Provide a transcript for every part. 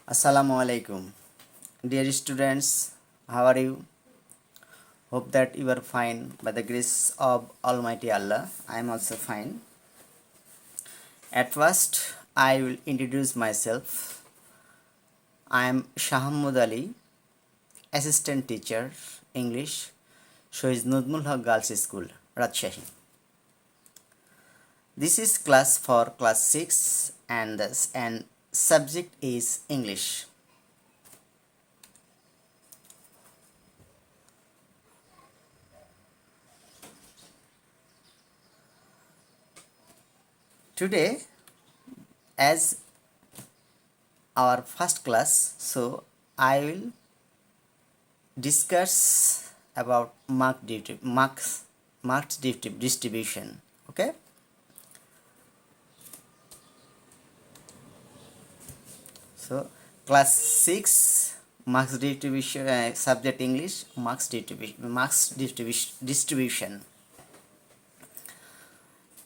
Assalamu alaikum. Dear students, how are you? Hope that you are fine by the grace of Almighty Allah. I am also fine. At first, I will introduce myself. I am Shahamud Ali, Assistant Teacher, English, Shoiz Nudmul Haq Girls School, Rajshahi. This is class for class 6 and subject is English. Today, as our first class, so I will discuss about marks distribution. Okay, so class 6 marks distribution, subject English, distribution.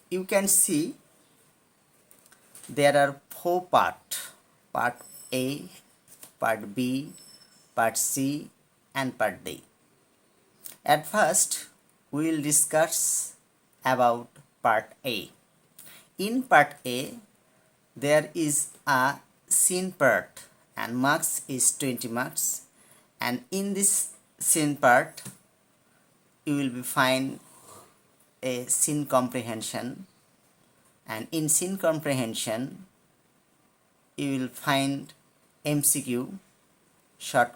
You can see there are four part A, part B, part C and part D. At first we will discuss about part A. In part A there is a scene part and marks is 20 marks, and in this scene part you will be find a scene comprehension, and in scene comprehension you will find MCQ, short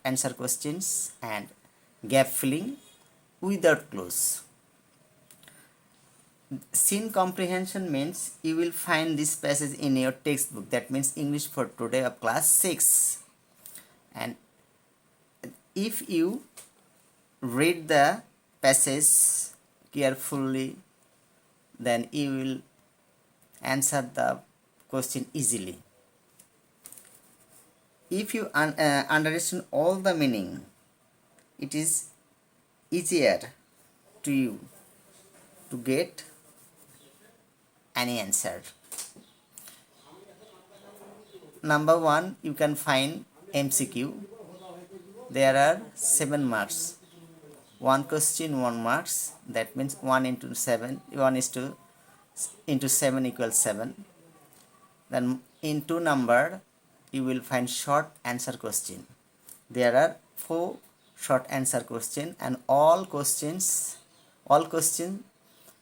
answer questions and gap filling without clues. Scene comprehension means you will find this passage in your textbook, that means English for today of class 6, and if you read the passage carefully then you will answer the question easily. If you understand all the meaning, it is easier to you to get any answer. Number 1, you can find MCQ. There are 7 marks. One question 1 marks, that means 1 into 7, 1 is to into 7 equals 7. Then in 2 number you will find short answer question. There are 4 short answer question, and all question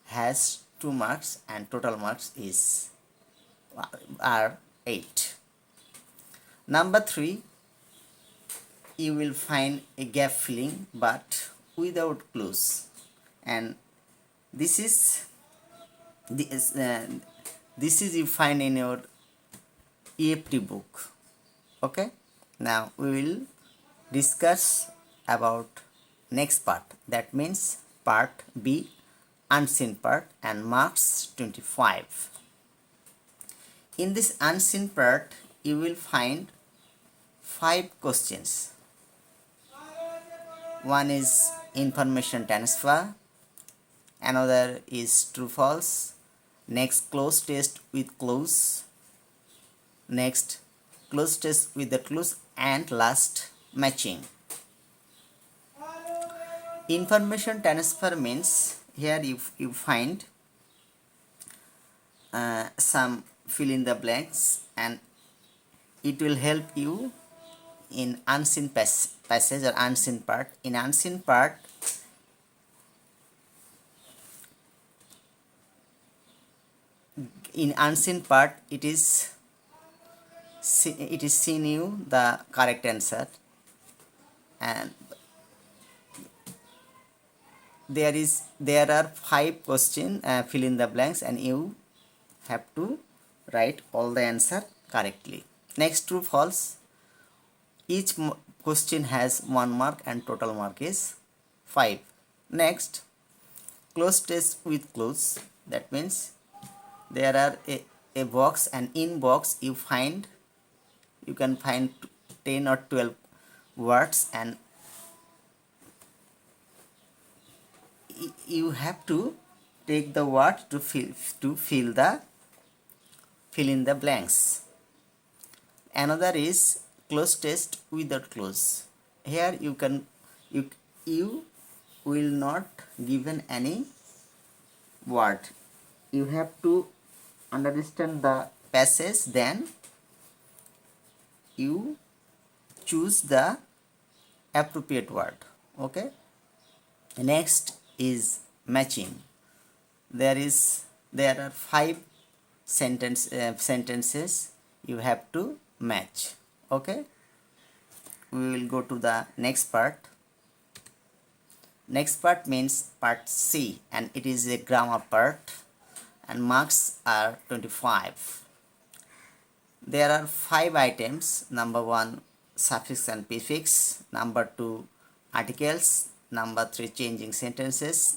has 2 marks and total marks are 8. Number 3, you will find a gap filling but without clues, and this is you find in your EFT book. Okay, now we will discuss about next part, that means part B, unseen part, and marks 25. In this unseen part you will find 5 questions. One is information transfer, another is true false, next close test with clues, next close test with the clues, and last matching. Information transfer means here you find some fill in the blanks, and it will help you in unseen passage or unseen part. In unseen part it is seen you the correct answer, and there are 5 question fill in the blanks, and you have to write all the answer correctly. Next, true false, each question has 1 mark and total mark is 5. Next, close test with clues, that means there are a box, and in box you can find 10 or 12 words, and you have to take the word to fill in the blanks. Another is close test without close. Here you will not given any word. You have to understand the passage, then you choose the appropriate word. Okay. Next is matching. There are five sentences you have to match. Okay. We will go to the next part. Next part means part C, and it is a grammar part, and marks are 25. There are 5 items. Number 1, suffix and prefix. Number 2, articles. Number 3, changing sentences.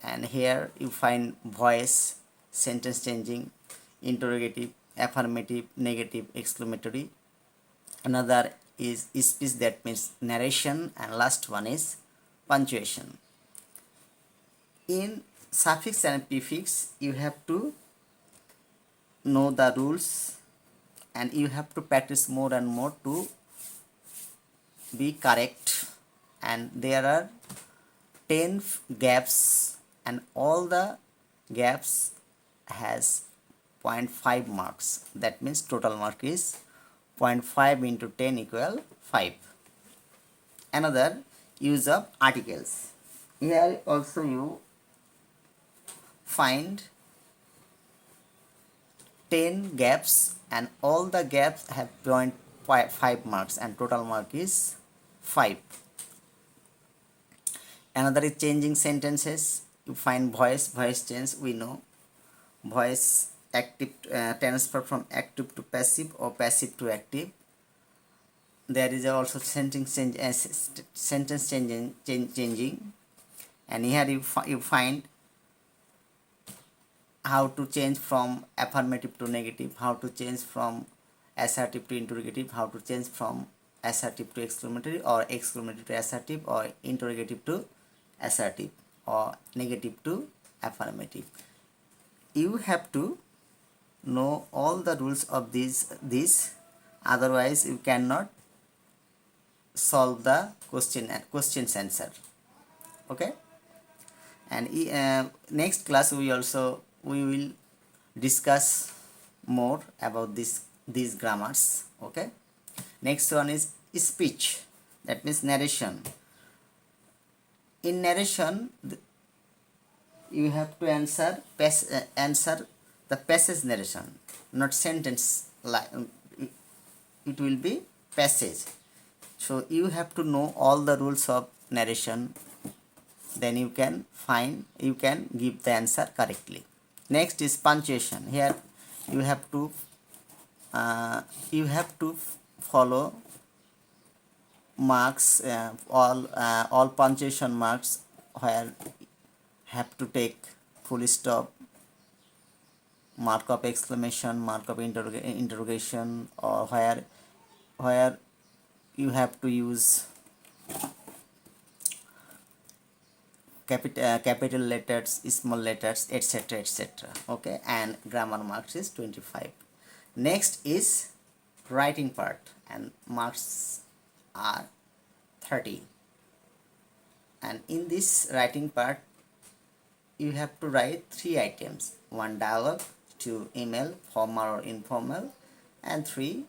And here you find voice, sentence changing, interrogative, affirmative, negative, exclamatory. Another is speech, that means narration, and last one is punctuation. In suffix and prefix, you have to know the rules, and you have to practice more and more to be correct. And there are 10 gaps, and all the gaps has 0.5 marks. That means total mark is 0.5 into 10 equal 5. Another, use of articles. Here also you find 10 gaps, and all the gaps have 0.5 marks, and total mark is 5. Another is changing sentences. You find voice change. We know voice active, transfer from active to passive or passive to active. There is also sentence changing, and here you find how to change from affirmative to negative, how to change from assertive to interrogative, how to change from assertive to exclamatory, or exclamatory to assertive, or interrogative to assertive, or negative to affirmative. You have to know all the rules of these, otherwise you cannot solve the question's answer. Okay. And next class we will discuss more about these grammars. Okay. Next one is speech, that means narration. In narration, you have to answer the passage narration, not sentence. It will be passage. So you have to know all the rules of narration, then you can give the answer correctly. Next is punctuation. Here you have to follow marks, all punctuation marks, where have to take full stop, mark of exclamation, mark of interrogation, or where you have to use capital letters, small letters, etc., etc. Okay, and grammar marks is 25. Next is writing part, and marks are 30. And in this writing part, you have to write 3 items: 1 dialogue, 2 email, formal or informal, and 3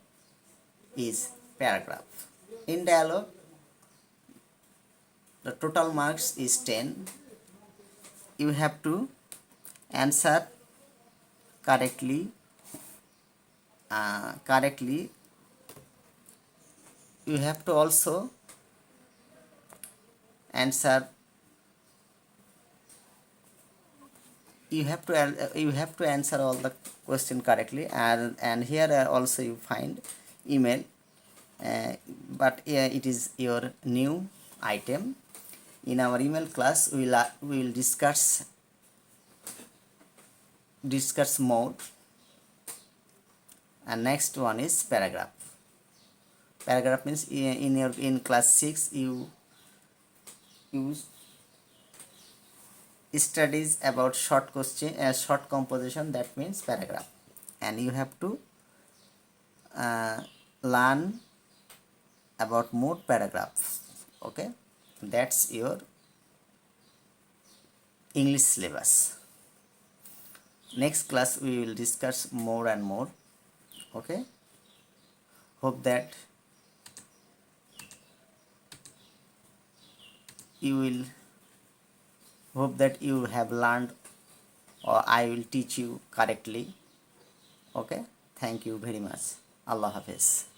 is paragraph. In dialogue, the total marks is 10. You have to answer correctly. You have to also answer. You have to answer all the question correctly, and here also you find email, but it is your new item. In our email class, we will discuss more. And next one is paragraph. Paragraph means in class 6 you use studies about short composition, that means paragraph, and you have to learn about more paragraphs. Okay, that's your English syllabus. Next class we will discuss more and more. Okay, hope that you will hope that you have learned or I will teach you correctly. Okay, thank you very much. Allah Hafiz.